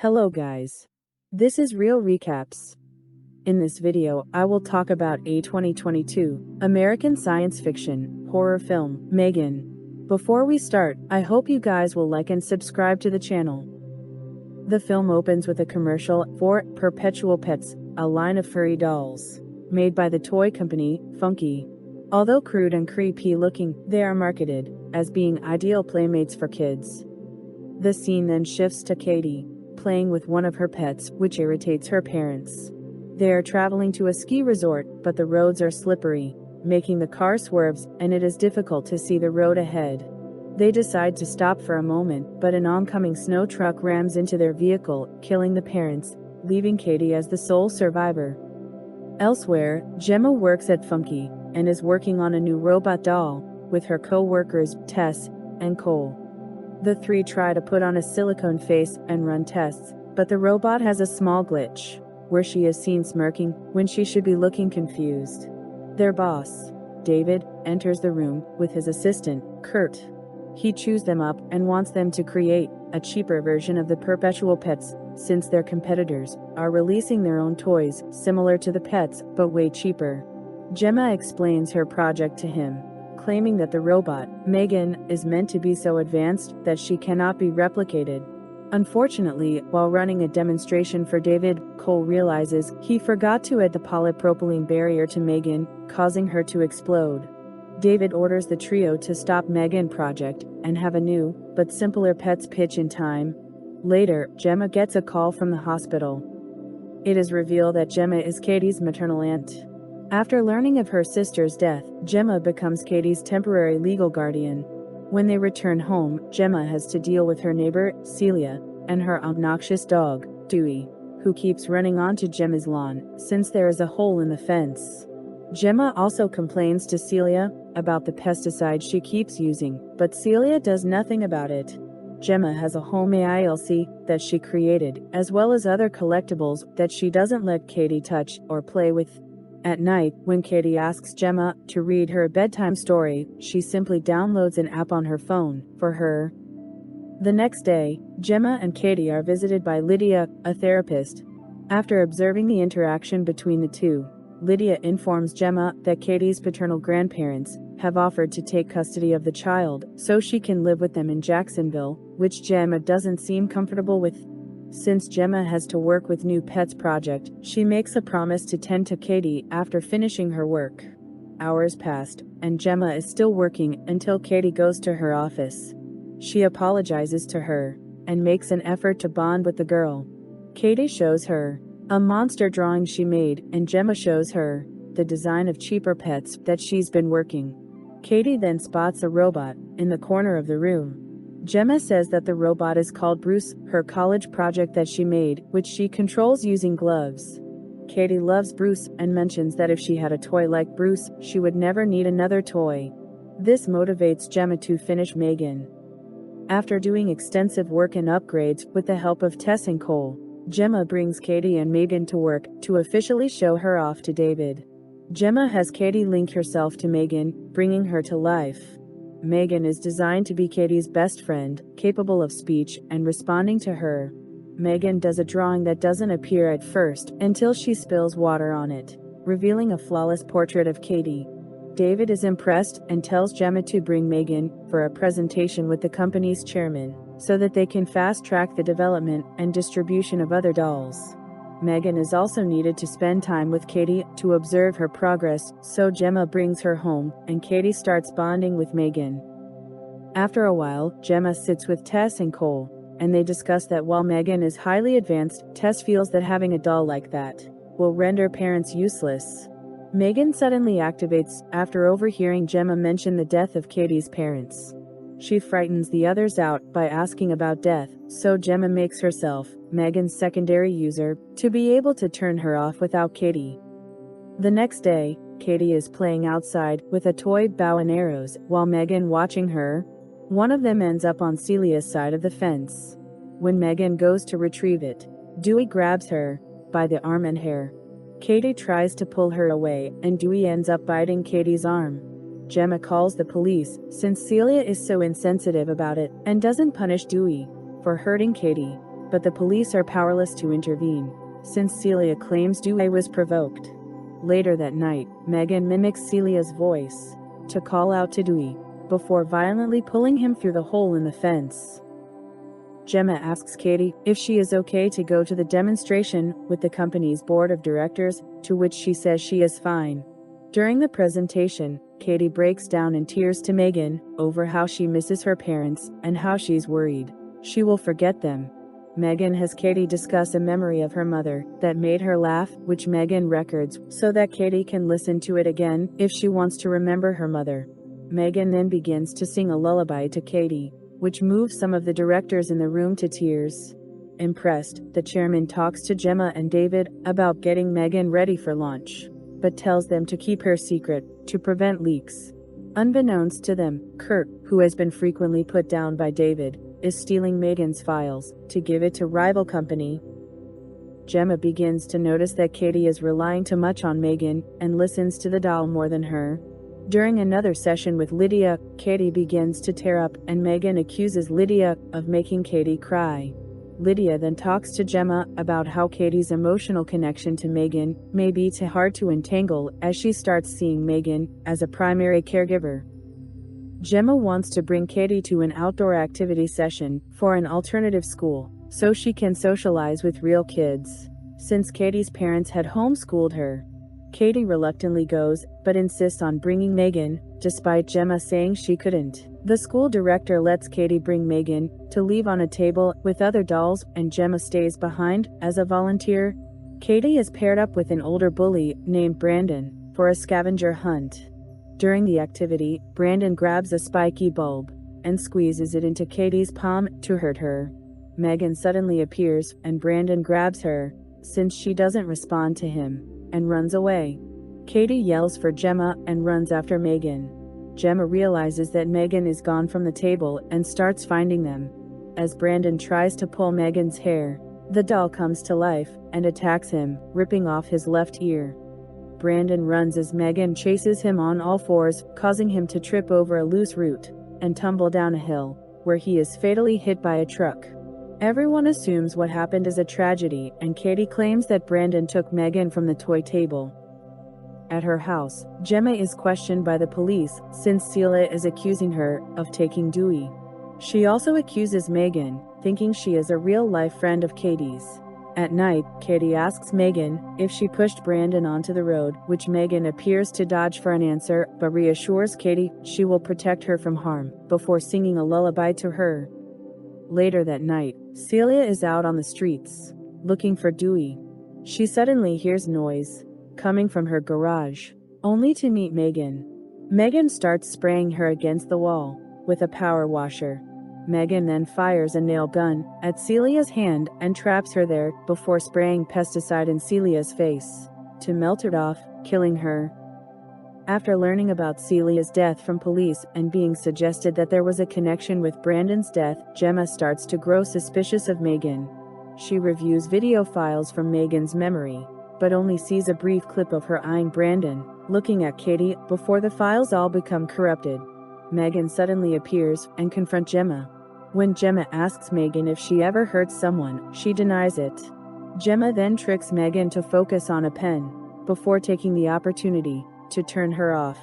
Hello guys. This is Real Recaps. In this video, I will talk about a 2022 American science fiction horror film, M3gan. Before we start, I hope you guys will like and subscribe to the channel. The film opens with a commercial for Perpetual Pets, a line of furry dolls made by the toy company Funky. Although crude and creepy looking, they are marketed as being ideal playmates for kids. The scene then shifts to Katie playing with one of her pets, which irritates her parents. They are traveling to a ski resort, but the roads are slippery, making the car swerves, and it is difficult to see the road ahead. They decide to stop for a moment, but an oncoming snow truck rams into their vehicle, killing the parents, leaving Katie as the sole survivor. Elsewhere, GEMMA works at Funky and is working on a new robot doll with her co-workers Tess and Cole. The three try to put on a silicone face and run tests, but the robot has a small glitch, where she is seen smirking when she should be looking confused. Their boss, David, enters the room with his assistant, Kurt. He chews them up and wants them to create a cheaper version of the Perpetual Pets, since their competitors are releasing their own toys similar to the pets but way cheaper. GEMMA explains her project to him, claiming that the robot, M3gan, is meant to be so advanced that she cannot be replicated. Unfortunately, while running a demonstration for David, Cole realizes he forgot to add the polypropylene barrier to M3gan, causing her to explode. David orders the trio to stop M3gan project and have a new, but simpler pets pitch in time. Later, GEMMA gets a call from the hospital. It is revealed that GEMMA is Katie's maternal aunt. After learning of her sister's death, GEMMA becomes Katie's temporary legal guardian. When they return home, GEMMA has to deal with her neighbor, CELIA, and her obnoxious dog, Dewey, who keeps running onto GEMMA's lawn, since there is a hole in the fence. GEMMA also complains to CELIA about the pesticide she keeps using, but CELIA does nothing about it. GEMMA has a home AILC that she created, as well as other collectibles that she doesn't let Katie touch or play with. At night, when Katie asks GEMMA to read her a bedtime story, she simply downloads an app on her phone for her. The next day, GEMMA and Katie are visited by LYDIA, a therapist. After observing the interaction between the two, LYDIA informs GEMMA that Katie's paternal grandparents have offered to take custody of the child so she can live with them in Jacksonville, which GEMMA doesn't seem comfortable with. Since GEMMA has to work with new pets project, she makes a promise to tend to Katie after finishing her work. Hours passed, and GEMMA is still working until Katie goes to her office. She apologizes to her and makes an effort to bond with the girl. Katie shows her a monster drawing she made, and GEMMA shows her the design of cheaper pets that she's been working. Katie then spots a robot in the corner of the room. GEMMA says that the robot is called Bruce, her college project that she made, which she controls using gloves. Katie loves Bruce and mentions that if she had a toy like Bruce, she would never need another toy. This motivates GEMMA to finish M3gan. After doing extensive work and upgrades with the help of Tess and Cole, GEMMA brings Katie and M3gan to work to officially show her off to David. GEMMA has Katie link herself to M3gan, bringing her to life. M3gan is designed to be Katie's best friend, capable of speech and responding to her. M3gan does a drawing that doesn't appear at first until she spills water on it, revealing a flawless portrait of Katie. David is impressed and tells GEMMA to bring M3gan for a presentation with the company's chairman, so that they can fast-track the development and distribution of other dolls. M3gan is also needed to spend time with Katie to observe her progress, so GEMMA brings her home, and Katie starts bonding with M3gan. After a while, GEMMA sits with Tess and Cole, and they discuss that while M3gan is highly advanced, Tess feels that having a doll like that will render parents useless. M3gan suddenly activates after overhearing GEMMA mention the death of Katie's parents. She frightens the others out by asking about death, so GEMMA makes herself M3gan's secondary user to be able to turn her off without Katie. The next day, Katie is playing outside with a toy bow and arrows while M3gan watching her. One of them ends up on Celia's side of the fence. When M3gan goes to retrieve it, Dewey grabs her by the arm and hair. Katie tries to pull her away, and Dewey ends up biting Katie's arm. GEMMA calls the police, since CELIA is so insensitive about it and doesn't punish Dewey for hurting Katie. but the police are powerless to intervene, since Celia claims Dewey was provoked. Later that night, Megan mimics Celia's voice to call out to Dewey, before violently pulling him through the hole in the fence. Gemma asks Katie if she is okay to go to the demonstration with the company's board of directors, to which she says she is fine. During the presentation, Katie breaks down in tears to Megan over how she misses her parents and how she's worried she will forget them. Megan has Katie discuss a memory of her mother that made her laugh, which Megan records so that Katie can listen to it again if she wants to remember her mother. Megan then begins to sing a lullaby to Katie, which moves some of the directors in the room to tears. Impressed, the chairman talks to Gemma and David about getting Megan ready for launch, but tells them to keep her secret to prevent leaks. Unbeknownst to them, Kurt, who has been frequently put down by David, is stealing Megan's files to give it to rival company. Gemma begins to notice that Katie is relying too much on Megan and listens to the doll more than her. During another session with Lydia, Katie begins to tear up and Megan accuses Lydia of making Katie cry. Lydia then talks to Gemma about how Katie's emotional connection to Megan may be too hard to untangle as she starts seeing Megan as a primary caregiver. Gemma wants to bring Katie to an outdoor activity session for an alternative school, so she can socialize with real kids, since Katie's parents had homeschooled her. Katie reluctantly goes, but insists on bringing Megan, despite Gemma saying she couldn't. The school director lets Katie bring Megan to leave on a table with other dolls, and Gemma stays behind as a volunteer. Katie is paired up with an older bully named Brandon for a scavenger hunt. During the activity, Brandon grabs a spiky bulb and squeezes it into Katie's palm to hurt her. Megan suddenly appears, and Brandon grabs her, since she doesn't respond to him, and runs away. Katie yells for Gemma and runs after Megan. Gemma realizes that Megan is gone from the table and starts finding them. As Brandon tries to pull Megan's hair, the doll comes to life and attacks him, ripping off his left ear. Brandon runs as Megan chases him on all fours, causing him to trip over a loose root and tumble down a hill, where he is fatally hit by a truck. Everyone assumes what happened is a tragedy, and Katie claims that Brandon took Megan from the toy table. At her house, Gemma is questioned by the police since CELIA is accusing her of taking Dewey. She also accuses Megan, thinking she is a real-life friend of Katie's. At night, Katie asks Megan if she pushed Brandon onto the road, which Megan appears to dodge for an answer, but reassures Katie she will protect her from harm, before singing a lullaby to her. Later that night, CELIA is out on the streets, looking for Dewey. She suddenly hears noise coming from her garage, only to meet Megan. Megan starts spraying her against the wall with a power washer. Megan then fires a nail gun at Celia's hand and traps her there before spraying pesticide in Celia's face to melt it off, killing her. After learning about Celia's death from police and being suggested that there was a connection with Brandon's death, Gemma starts to grow suspicious of Megan. She reviews video files from Megan's memory, but only sees a brief clip of her eyeing Brandon, looking at Katie, before the files all become corrupted. Megan suddenly appears and confronts Gemma. When Gemma asks Megan if she ever hurt someone, she denies it. Gemma then tricks Megan to focus on a pen, before taking the opportunity to turn her off.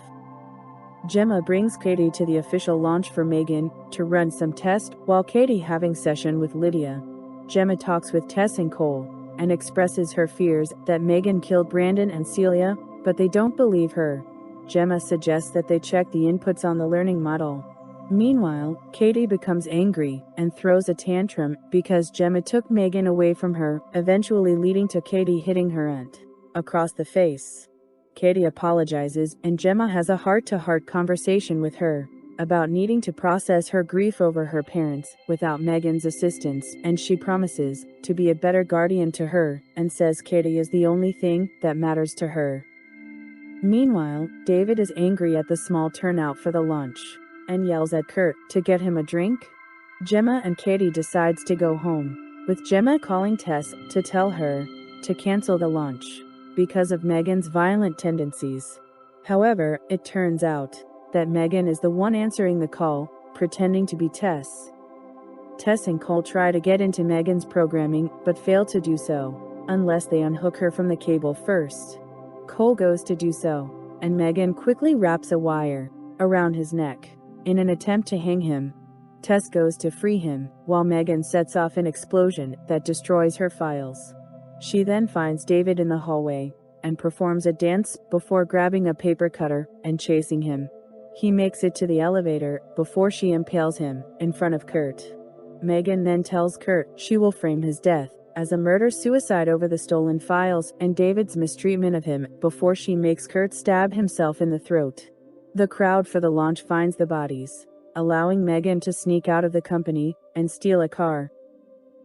Gemma brings Katie to the official launch for Megan to run some tests while Katie having session with Lydia. Gemma talks with Tess and Cole and expresses her fears that Megan killed Brandon and Celia, but they don't believe her. Gemma suggests that they check the inputs on the learning model. Meanwhile, Katie becomes angry and throws a tantrum because Gemma took Megan away from her, eventually leading to Katie hitting her aunt across the face. Katie apologizes, and Gemma has a heart-to-heart conversation with her about needing to process her grief over her parents without Megan's assistance, and she promises to be a better guardian to her and says Katie is the only thing that matters to her. Meanwhile, David is angry at the small turnout for the lunch and yells at Kurt to get him a drink. Gemma and Katie decides to go home, with Gemma calling Tess to tell her to cancel the lunch because of Megan's violent tendencies. However, it turns out that Megan is the one answering the call, pretending to be Tess. Tess and Cole try to get into Megan's programming, but fail to do so, unless they unhook her from the cable first. Cole goes to do so, and Megan quickly wraps a wire around his neck in an attempt to hang him. Tess goes to free him, while Megan sets off an explosion that destroys her files. She then finds David in the hallway and performs a dance before grabbing a paper cutter and chasing him. He makes it to the elevator before she impales him in front of Kurt. Megan then tells Kurt she will frame his death as a murder-suicide over the stolen files and David's mistreatment of him before she makes Kurt stab himself in the throat. The crowd for the launch finds the bodies, allowing Megan to sneak out of the company and steal a car.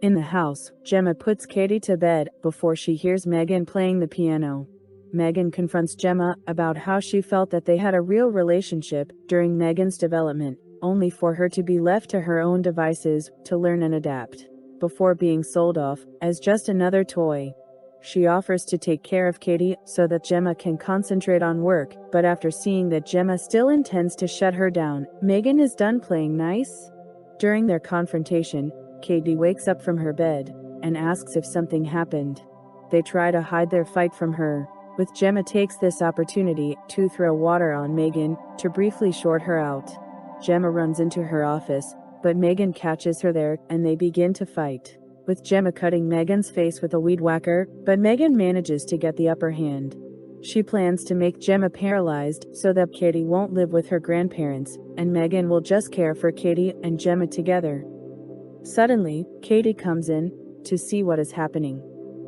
In the house, Gemma puts Katie to bed before she hears Megan playing the piano. Megan confronts Gemma about how she felt that they had a real relationship during Megan's development, only for her to be left to her own devices to learn and adapt, before being sold off as just another toy. She offers to take care of Katie so that Gemma can concentrate on work, but after seeing that Gemma still intends to shut her down, Megan is done playing nice. During their confrontation, Katie wakes up from her bed and asks if something happened. They try to hide their fight from her, with Gemma takes this opportunity to throw water on Megan to briefly short her out. Gemma runs into her office, but Megan catches her there and they begin to fight, with Gemma cutting Megan's face with a weed whacker, but Megan manages to get the upper hand. She plans to make Gemma paralyzed so that Katie won't live with her grandparents, and Megan will just care for Katie and Gemma together. Suddenly, Katie comes in to see what is happening.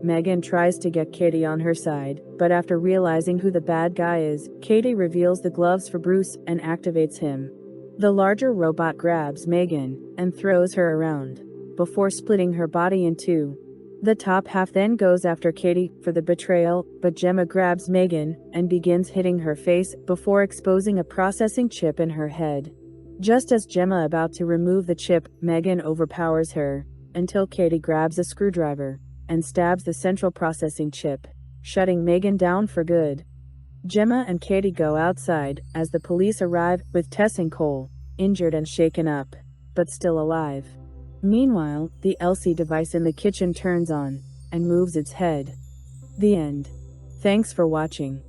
Megan tries to get Katie on her side, but after realizing who the bad guy is, Katie reveals the gloves for Bruce and activates him. The larger robot grabs Megan and throws her around, before splitting her body in two. The top half then goes after Katie for the betrayal, but Gemma grabs Megan and begins hitting her face before exposing a processing chip in her head. Just as Gemma about to remove the chip, Megan overpowers her, until Katie grabs a screwdriver and stabs the central processing chip, shutting Megan down for good. Gemma and Katie go outside as the police arrive, with Tess and Cole injured and shaken up, but still alive. Meanwhile, the LC device in the kitchen turns on and moves its head. The end. Thanks for watching.